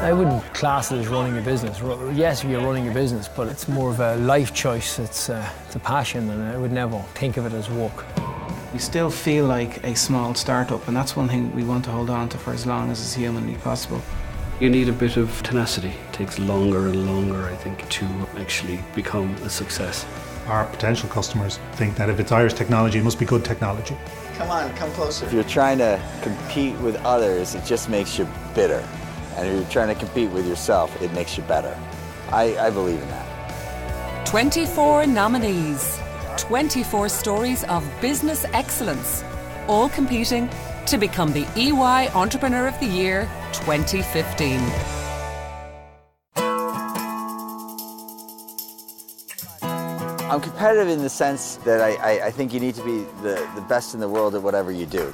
I wouldn't class it as running a business. Yes, you're running a business, but it's more of a life choice. It's a passion, and I would never think of it as work. We still feel like a small startup, and that's one thing we want to hold on to for as long as is humanly possible. You need a bit of tenacity. It takes longer and longer, I think, to actually become a success. Our potential customers think that if it's Irish technology, it must be good technology. Come on, come closer. If you're trying to compete with others, it just makes you bitter. And if you're trying to compete with yourself, it makes you better. I believe in that. 24 nominees, 24 stories of business excellence, all competing to become the EY Entrepreneur of the Year 2015. I'm competitive in the sense that I think you need to be the best in the world at whatever you do.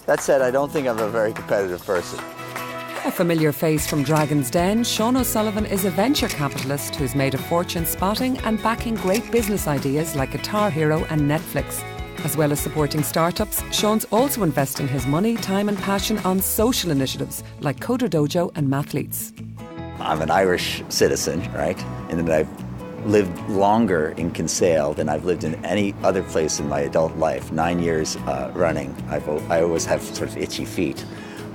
That said, I don't think I'm a very competitive person. A familiar face from Dragon's Den, Sean O'Sullivan is a venture capitalist who's made a fortune spotting and backing great business ideas like Guitar Hero and Netflix. As well as supporting startups, Sean's also investing his money, time and passion on social initiatives like Coder Dojo and Mathletes. I'm an Irish citizen, right? And that I've lived longer in Kinsale than I've lived in any other place in my adult life. 9 years running. I always have sort of itchy feet.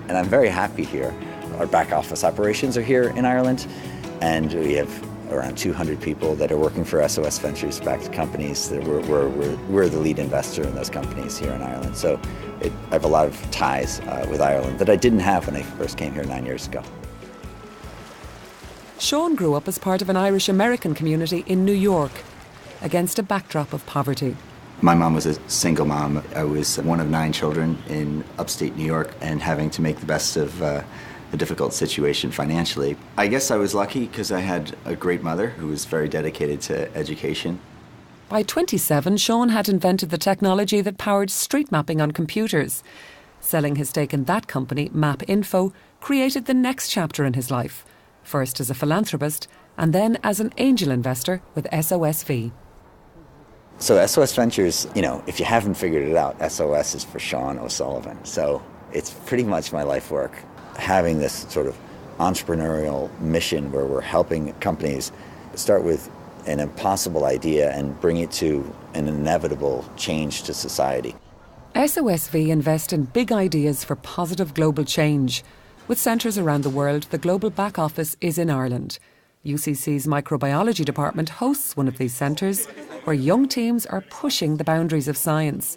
And I'm very happy here. Our back office operations are here in Ireland, and we have around 200 people that are working for SOS Ventures-backed companies. We're the lead investor in those companies here in Ireland. So I have a lot of ties with Ireland that I didn't have when I first came here 9 years ago. Sean grew up as part of an Irish-American community in New York, against a backdrop of poverty. My mom was a single mom. I was one of 9 children in upstate New York, and having to make the best of a difficult situation financially. I guess I was lucky because I had a great mother who was very dedicated to education. By 27, Sean had invented the technology that powered street mapping on computers. Selling his stake in that company, MapInfo, created the next chapter in his life, first as a philanthropist and then as an angel investor with SOSV. So SOS Ventures, if you haven't figured it out, SOS is for Sean O'Sullivan. So it's pretty much my life work, having this sort of entrepreneurial mission where we're helping companies start with an impossible idea and bring it to an inevitable change to society. SOSV invest in big ideas for positive global change. With centres around the world, the global back office is in Ireland. UCC's microbiology department hosts one of these centres where young teams are pushing the boundaries of science.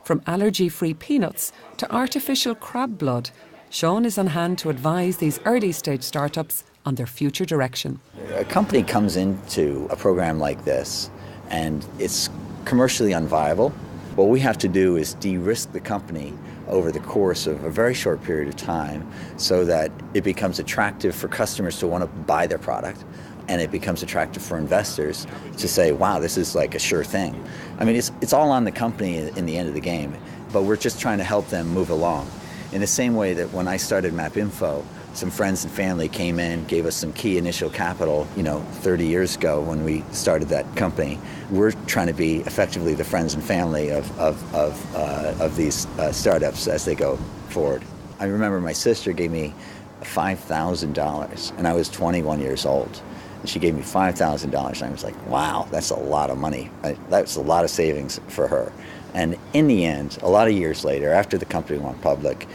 From allergy-free peanuts to artificial crab blood, Sean is on hand to advise these early-stage startups on their future direction. A company comes into a program like this and it's commercially unviable. What we have to do is de-risk the company over the course of a very short period of time so that it becomes attractive for customers to want to buy their product, and it becomes attractive for investors to say, wow, this is like a sure thing. I mean, it's all on the company in the end of the game, but we're just trying to help them move along. In the same way that when I started MapInfo, some friends and family came in, gave us some key initial capital, 30 years ago when we started that company. We're trying to be effectively the friends and family of these startups as they go forward. I remember my sister gave me $5,000, and I was 21 years old. And she gave me $5,000, and I was like, wow, that's a lot of money. That's a lot of savings for her. And in the end, a lot of years later, after the company went public,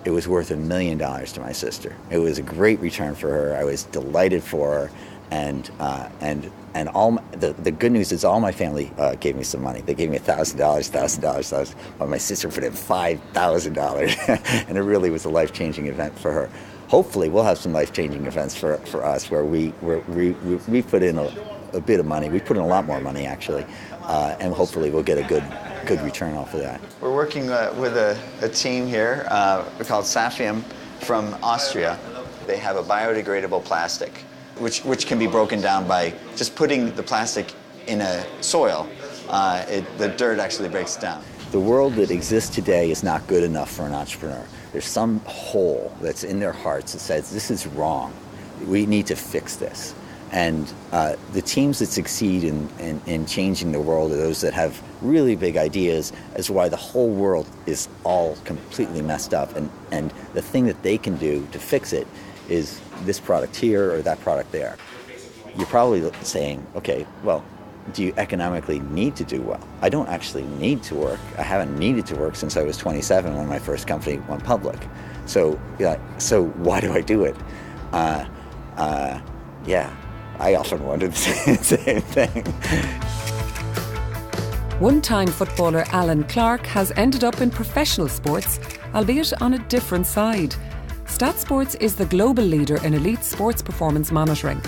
it was worth $1 million to my sister. It was a great return for her. I was delighted for her, and all the good news is all my family gave me some money. They gave me $1,000, but my sister put in $5,000, and it really was a life-changing event for her. Hopefully, we'll have some life-changing events for us where we put in a bit of money. We put in a lot more money actually, and hopefully we'll get a good return off of that. We're working with a team here called Safium from Austria. They have a biodegradable plastic, which can be broken down by just putting the plastic in a soil. The dirt actually breaks down. The world that exists today is not good enough for an entrepreneur. There's some hole that's in their hearts that says, this is wrong. We need to fix this. And the teams that succeed in changing the world are those that have really big ideas as to why the whole world is all completely messed up. And the thing that they can do to fix it is this product here or that product there. You're probably saying, okay, well, do you economically need to do well? I don't actually need to work. I haven't needed to work since I was 27 when my first company went public. So why do I do it? Yeah, I often wondered the same thing. One-time footballer Alan Clarke has ended up in professional sports, albeit on a different side. STATSports is the global leader in elite sports performance monitoring.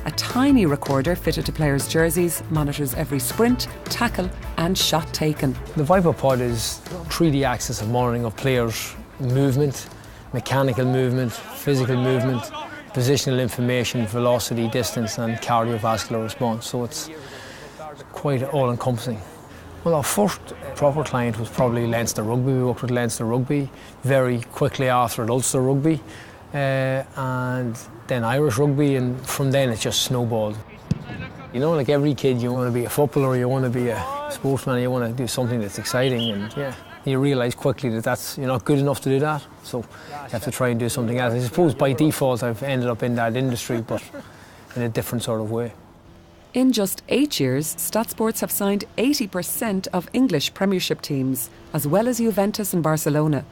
A tiny recorder fitted to players' jerseys monitors every sprint, tackle and shot taken. The ViperPod is 3D axis of monitoring of players' movement, mechanical movement, physical movement, positional information, velocity, distance and cardiovascular response. So it's quite all-encompassing. Well, our first proper client was probably Leinster Rugby. We worked with Leinster Rugby very quickly after Ulster Rugby. And then Irish Rugby, and from then it just snowballed. You know, like every kid, you want to be a footballer, you want to be a sportsman, you want to do something that's exciting, and yeah, you realise quickly that you're not good enough to do that, so you have to try and do something else. I suppose by default I've ended up in that industry, but in a different sort of way. In just 8 years, STATSports have signed 80% of English Premiership teams, as well as Juventus and Barcelona.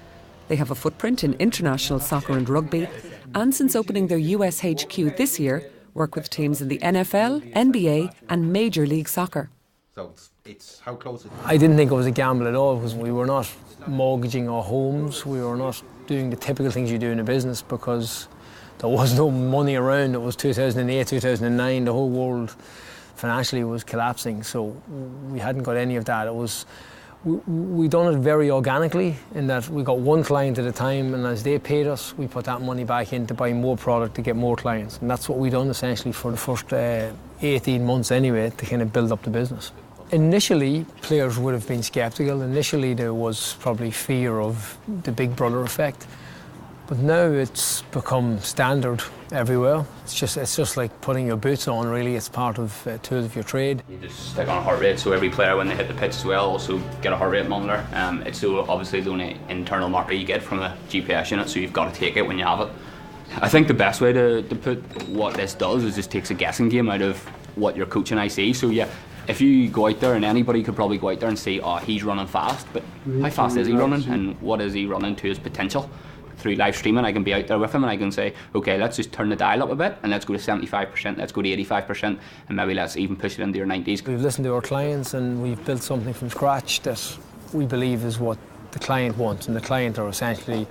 They have a footprint in international soccer and rugby, and since opening their US HQ this year, work with teams in the NFL, NBA and Major League Soccer. So it's how close it is. I didn't think it was a gamble at all, because we were not mortgaging our homes, we were not doing the typical things you do in a business, because there was no money around. It was 2008, 2009, the whole world financially was collapsing, so we hadn't got any of that. It was we done it very organically in that we got one client at a time, and as they paid us, we put that money back in to buy more product to get more clients. And that's what we done essentially for the first 18 months anyway, to kind of build up the business. Initially, players would have been sceptical. Initially, there was probably fear of the Big Brother effect. But now it's become standard everywhere. It's just like putting your boots on, really. It's part of tools of your trade. You just stick on a heart rate, so every player, when they hit the pitch as well, also get a heart rate monitor. It's obviously the only internal marker you get from a GPS unit, so you've got to take it when you have it. I think the best way to put what this does is just takes a guessing game out of what your coach and I see. So yeah, if you go out there, and anybody could probably go out there and say, oh, he's running fast, but how fast is he running, and what is he running to his potential? Through live streaming, I can be out there with him and I can say, okay, let's just turn the dial up a bit and let's go to 75%, let's go to 85%, and maybe let's even push it into your 90s. We've listened to our clients and we've built something from scratch that we believe is what the client wants, and the client are essentially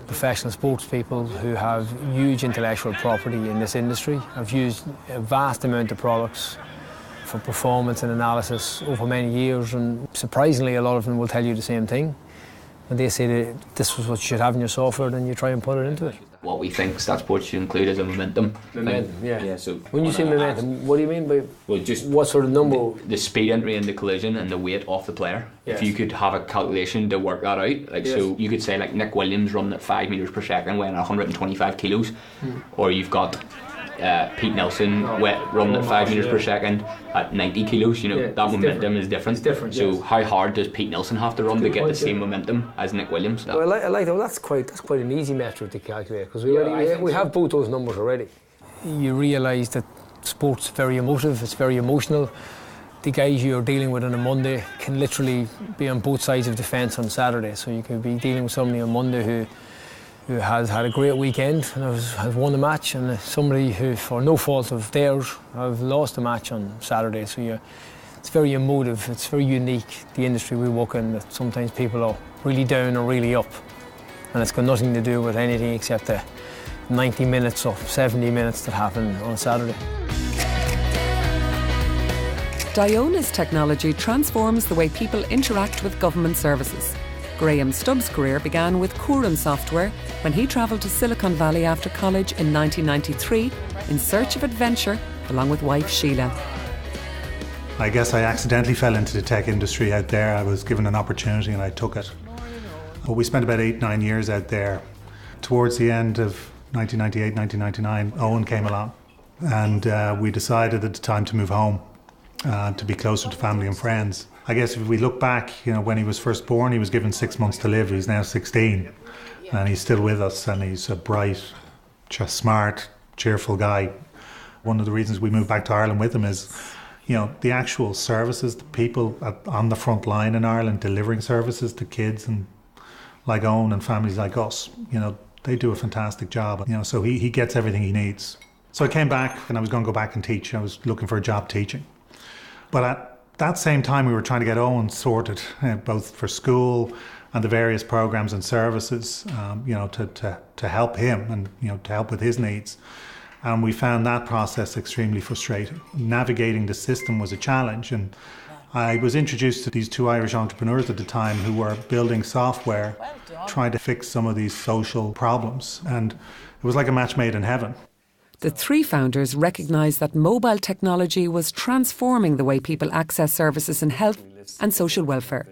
professional sports people who have huge intellectual property in this industry, have used a vast amount of products for performance and analysis over many years, and surprisingly a lot of them will tell you the same thing. And they say that this was what you should have in your software, then you try and put it into it. What we think STATSports should include is a momentum. Momentum, yeah. So when you say momentum, what do you mean by? Well, just what sort of number? The speed entry into collision and the weight off the player. Yes. If you could have a calculation to work that out, like yes. So you could say like Nick Williams running at 5 meters per second weighing 125 kilos, or you've got Pete Nelson running at 5 meters per second at 90 kilos, you know, that momentum is different. It's different, so yes. How hard does Pete Nelson have to run to get the same momentum as Nick Williams? Well, I like that. Well, that's quite an easy metric to calculate, because we have both those numbers already. You realise that sport's very emotive, it's very emotional. The guys you're dealing with on a Monday can literally be on both sides of the fence on Saturday. So you could be dealing with somebody on Monday who has had a great weekend and has won the match, and somebody who, for no fault of theirs, have lost the match on Saturday. So it's very emotive, it's very unique, the industry we work in, that sometimes people are really down or really up, and it's got nothing to do with anything except the 90 minutes or 70 minutes that happen on Saturday. Diona's technology transforms the way people interact with government services. Graham Stubbs' career began with Quorum Software when he travelled to Silicon Valley after college in 1993 in search of adventure, along with wife Sheila. I guess I accidentally fell into the tech industry out there. I was given an opportunity and I took it. But we spent about 8-9 years out there. Towards the end of 1998, 1999, Owen came along, and we decided at the time to move home, to be closer to family and friends. I guess if we look back, you know, when he was first born, he was given 6 months to live. He's now 16, and he's still with us, and he's a bright, just smart, cheerful guy. One of the reasons we moved back to Ireland with him is, you know, the actual services, the people on the front line in Ireland delivering services to kids and like Owen and families like us, you know, they do a fantastic job. You know, so he gets everything he needs. So I came back and I was going to go back and teach. I was looking for a job teaching. But at that same time, we were trying to get Owen sorted, both for school and the various programs and services, you know, to help him and, you know, to help with his needs. And we found that process extremely frustrating. Navigating the system was a challenge. And I was introduced to these two Irish entrepreneurs at the time who were building software, trying to fix some of these social problems. And it was like a match made in heaven. The three founders recognised that mobile technology was transforming the way people access services in health and social welfare.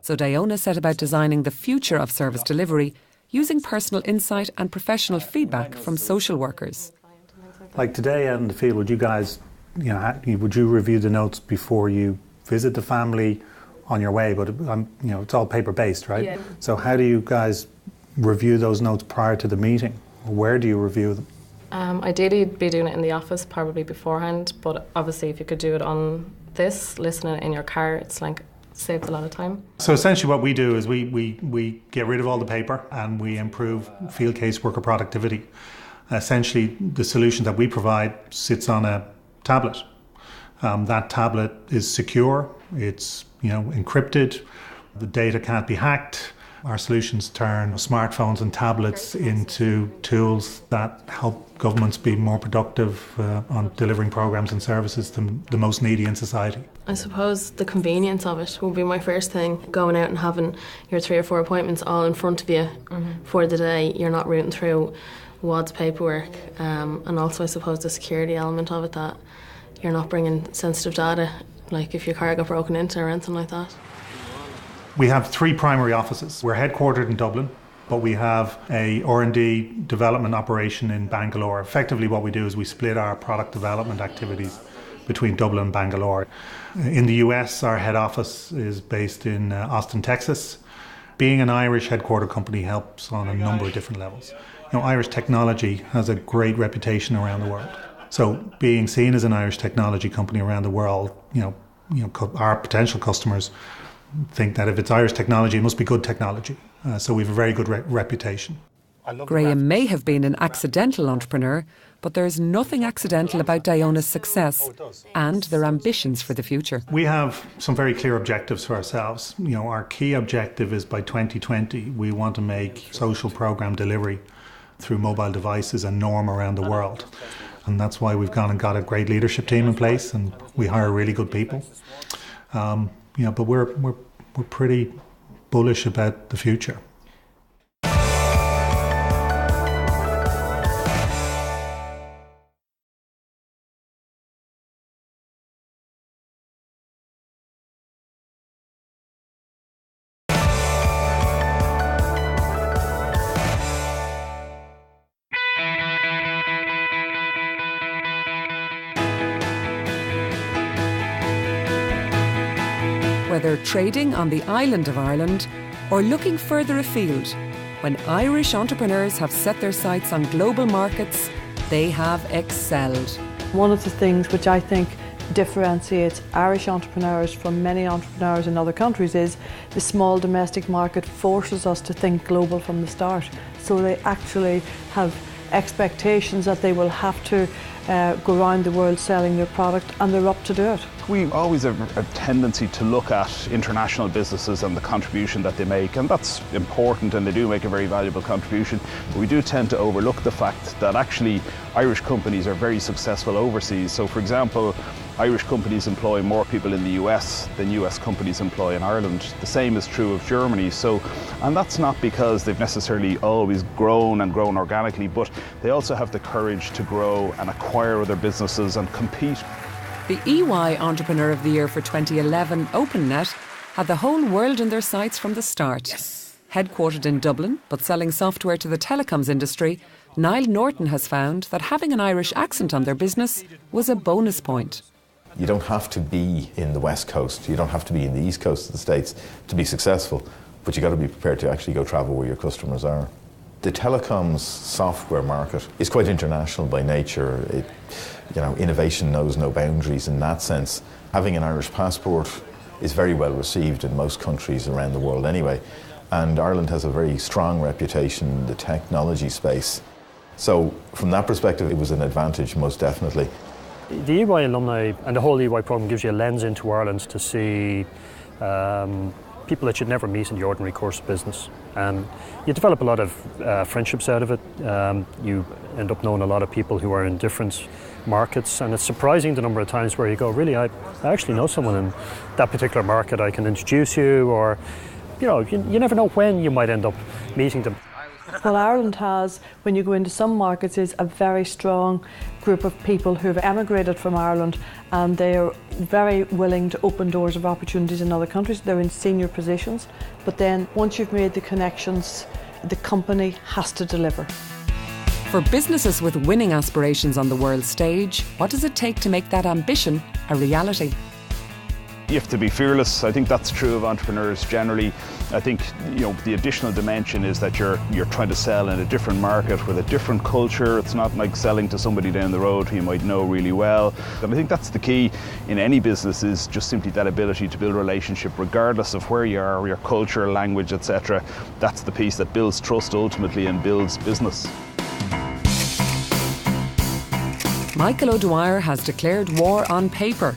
So Diona set about designing the future of service delivery using personal insight and professional feedback from social workers. Like today out in the field, would you guys, you know, would you review the notes before you visit the family on your way? But you know, it's all paper-based, right? Yeah. So how do you guys review those notes prior to the meeting? Where do you review them? Ideally, you'd be doing it in the office probably beforehand, but obviously if you could do it on this, listening in your car, it's like saves a lot of time. So essentially what we do is we get rid of all the paper and we improve field caseworker productivity. Essentially, the solution that we provide sits on a tablet. That tablet is secure, it's, you know, encrypted, the data can't be hacked. Our solutions turn smartphones and tablets into tools that help governments be more productive on delivering programs and services to the most needy in society. I suppose the convenience of it will be my first thing. Going out and having your 3 or 4 appointments all in front of you for the day, you're not rooting through wads paperwork, and also I suppose the security element of it, that you're not bringing sensitive data, like if your car got broken into or anything like that. We have 3 primary offices. We're headquartered in Dublin, but we have a R&D development operation in Bangalore. Effectively what we do is we split our product development activities between Dublin and Bangalore. In the US, our head office is based in Austin, Texas. Being an Irish headquartered company helps on a number of different levels. You know, Irish technology has a great reputation around the world. So being seen as an Irish technology company around the world, you know, our potential customers think that if it's Irish technology, it must be good technology. So we have a very good reputation. Graham may have been an accidental entrepreneur, but there's nothing accidental about Diona's success and their ambitions for the future. We have some very clear objectives for ourselves. You know, our key objective is by 2020, we want to make social program delivery through mobile devices a norm around the world. And that's why we've gone and got a great leadership team in place, and we hire really good people. You know, but we're pretty bullish about the future. Whether trading on the island of Ireland or looking further afield, when Irish entrepreneurs have set their sights on global markets, they have excelled. One of the things which I think differentiates Irish entrepreneurs from many entrepreneurs in other countries is the small domestic market forces us to think global from the start. So they actually have expectations that they will have to go around the world selling their product, and they're up to do it. We always have a tendency to look at international businesses and the contribution that they make, and that's important, and they do make a very valuable contribution, but we do tend to overlook the fact that actually Irish companies are very successful overseas. So for example, Irish companies employ more people in the US than US companies employ in Ireland. The same is true of Germany. And that's not because they've necessarily always grown organically, but they also have the courage to grow and acquire other businesses and compete. The EY Entrepreneur of the Year for 2011, OpenNet, had the whole world in their sights from the start. Yes. Headquartered in Dublin, but selling software to the telecoms industry, NORTON has found that having an Irish accent on their business was a bonus point. You don't have to be in the West Coast, you don't have to be in the East Coast of the States to be successful, but you got to be prepared to actually go travel where your customers are. The telecoms software market is quite international by nature. Innovation knows no boundaries in that sense. Having an Irish passport is very well received in most countries around the world anyway. And Ireland has a very strong reputation in the technology space. So from that perspective, it was an advantage, most definitely. The EY alumni and the whole EY program gives you a lens into Ireland to see people that you'd never meet in the ordinary course of business. You develop a lot of friendships out of it. You end up knowing a lot of people who are in different markets, and it's surprising the number of times where you go, really, I actually know someone in that particular market, I can introduce you, or you never know when you might end up meeting them. What Ireland has, when you go into some markets, is a very strong group of people who have emigrated from Ireland, and they are very willing to open doors of opportunities in other countries. They're in senior positions, but then once you've made the connections, the company has to deliver. For businesses with winning aspirations on the world stage, what does it take to make that ambition a reality? You have to be fearless. I think that's true of entrepreneurs generally. I think the additional dimension is that you're trying to sell in a different market with a different culture. It's not like selling to somebody down the road who you might know really well. And I think that's the key in any business, is just simply that ability to build a relationship regardless of where you are, your culture, language, etc. That's the piece that builds trust ultimately and builds business. Michael O'Dwyer has declared war on paper.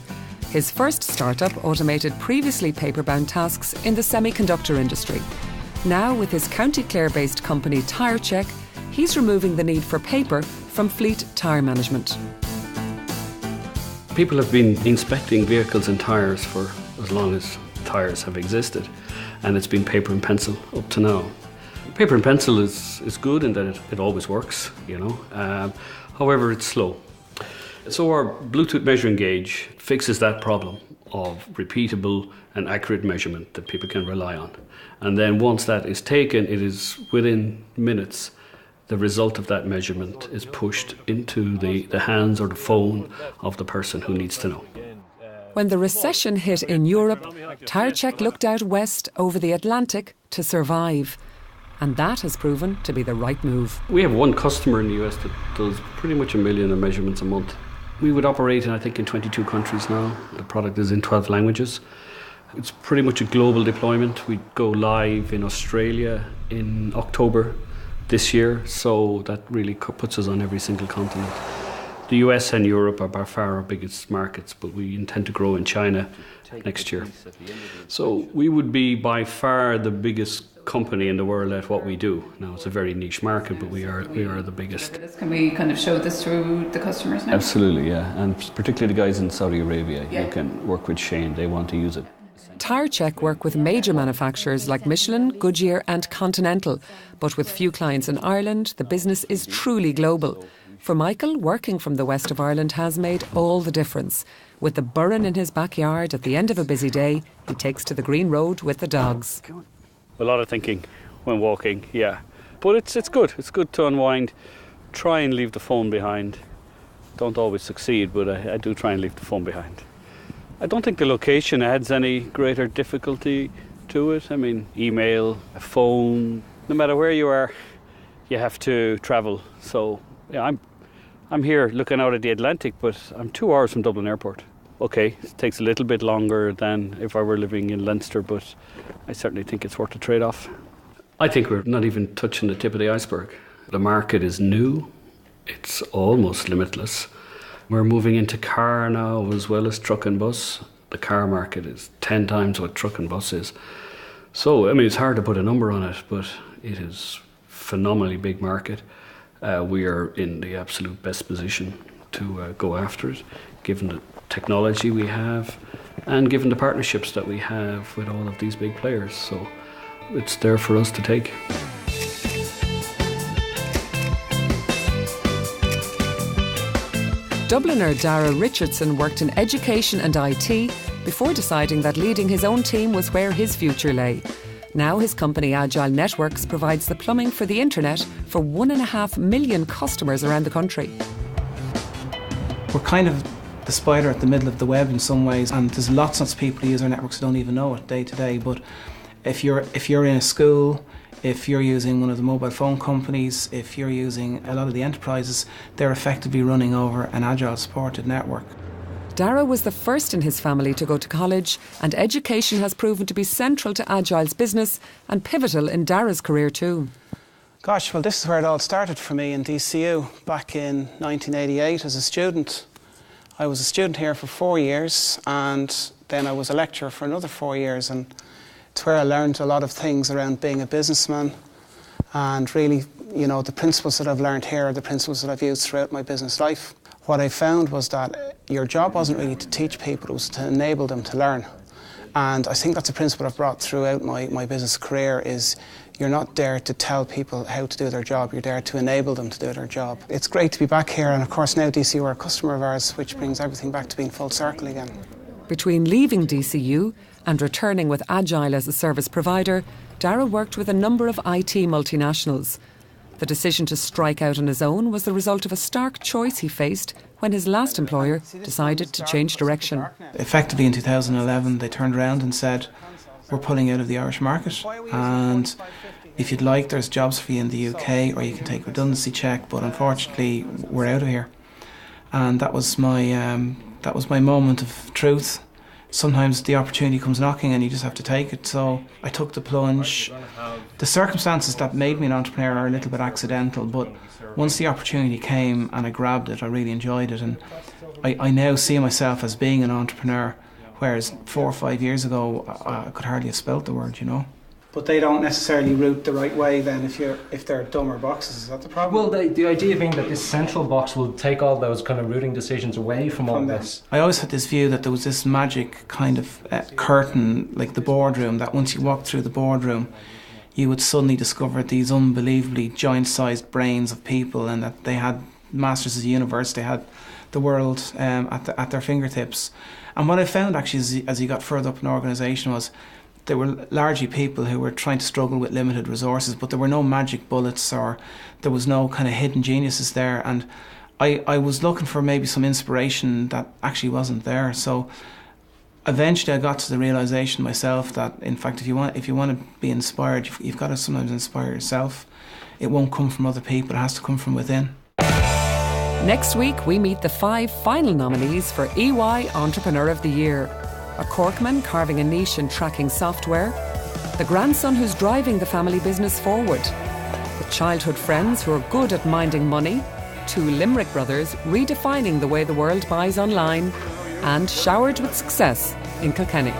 His first startup automated previously paper-bound tasks in the semiconductor industry. Now, with his County Clare-based company TyreCheck, he's removing the need for paper from fleet tyre management. People have been inspecting vehicles and tyres for as long as tyres have existed, and it's been paper and pencil up to now. Paper and pencil is good in that it always works, however it's slow. So our Bluetooth measuring gauge fixes that problem of repeatable and accurate measurement that people can rely on. And then once that is taken, it is within minutes, the result of that measurement is pushed into the hands or the phone of the person who needs to know. When the recession hit in Europe, TyreCheck looked out west over the Atlantic to survive. And that has proven to be the right move. We have one customer in the US that does pretty much 1 million of measurements a month. We would operate in 22 countries now. The product is in 12 languages. It's pretty much a global deployment. We go live in Australia in October this year, so that really puts us on every single continent. The US and Europe are by far our biggest markets, but we intend to grow in China next year. So we would be by far the biggest company in the world at what we do. Now, it's a very niche market, but we are the biggest. Can we kind of show this to the customers now? Absolutely, yeah. And particularly the guys in Saudi Arabia who can work with Shane, they want to use it. TyreCheck work with major manufacturers like Michelin, Goodyear and Continental. But with few clients in Ireland, the business is truly global. For Michael, working from the west of Ireland has made all the difference. With the burren in his backyard at the end of a busy day, he takes to the green road with the dogs. A lot of thinking when walking, yeah. But it's good. It's good to unwind. Try and leave the phone behind. Don't always succeed, but I do try and leave the phone behind. I don't think the location adds any greater difficulty to it. I mean, email, a phone, no matter where you are, you have to travel. So yeah, I'm here looking out at the Atlantic, but I'm 2 hours from Dublin Airport. Okay, it takes a little bit longer than if I were living in Leinster, but I certainly think it's worth the trade-off. I think we're not even touching the tip of the iceberg. The market is new. It's almost limitless. We're moving into car now as well as truck and bus. The car market is 10 times what truck and bus is. So, I mean, it's hard to put a number on it, but it is a phenomenally big market. We are in the absolute best position to go after it, given the technology we have and given the partnerships that we have with all of these big players. So it's there for us to take. Dubliner Darragh Richardson worked in education and IT before deciding that leading his own team was where his future lay. Now his company Agile Networks provides the plumbing for the internet for 1.5 million customers around the country. We're kind of the spider at the middle of the web in some ways, and there's lots of people who use our networks who don't even know it day to day. But if you're in a school, If you're using one of the mobile phone companies, if you're using a lot of the enterprises, they're effectively running over an Agile supported network. Darragh was the first in his family to go to college, and education has proven to be central to Agile's business and pivotal in Darragh's career too. Gosh, well, this is where it all started for me in DCU back in 1988 as a student. I was a student here for 4 years, and then I was a lecturer for another 4 years, and it's where I learned a lot of things around being a businessman. And really, you know, the principles that I've learned here are the principles that I've used throughout my business life. What I found was that your job wasn't really to teach people, it was to enable them to learn. And I think that's a principle I've brought throughout my business career, is you're not there to tell people how to do their job, you're there to enable them to do their job. It's great to be back here, and of course now DCU are a customer of ours, which brings everything back to being full circle again. Between leaving DCU and returning with Agile as a service provider, Darragh worked with a number of IT multinationals. The decision to strike out on his own was the result of a stark choice he faced when his last employer decided to change direction. Effectively in 2011 they turned around and said, we're pulling out of the Irish market, and if you'd like, there's jobs for you in the UK, or you can take redundancy check, but unfortunately we're out of here. And that was my moment of truth. Sometimes the opportunity comes knocking and you just have to take it. So I took the plunge. The circumstances that made me an entrepreneur are a little bit accidental, but once the opportunity came and I grabbed it, I really enjoyed it. And I now see myself as being an entrepreneur, whereas 4 or 5 years ago I could hardly have spelt the word, you know. But they don't necessarily route the right way then if they're dumber boxes. Is that the problem? Well, the idea being that this central box will take all those kind of routing decisions away from all this. I always had this view that there was this magic kind of curtain, like the boardroom, that once you walked through the boardroom, you would suddenly discover these unbelievably giant-sized brains of people, and that they had masters of the universe, they had the world at their fingertips. And what I found actually as you got further up in the organisation was there were largely people who were trying to struggle with limited resources, but there were no magic bullets, or there was no kind of hidden geniuses there. And I was looking for maybe some inspiration that actually wasn't there. So eventually I got to the realisation myself that, in fact, if you want to be inspired, you've got to sometimes inspire yourself. It won't come from other people, it has to come from within. Next week we meet the 5 final nominees for EY Entrepreneur of the Year. A Corkman carving a niche in tracking software, the grandson who's driving the family business forward, the childhood friends who are good at minding money, 2 Limerick brothers redefining the way the world buys online, and showered with success in Kilkenny.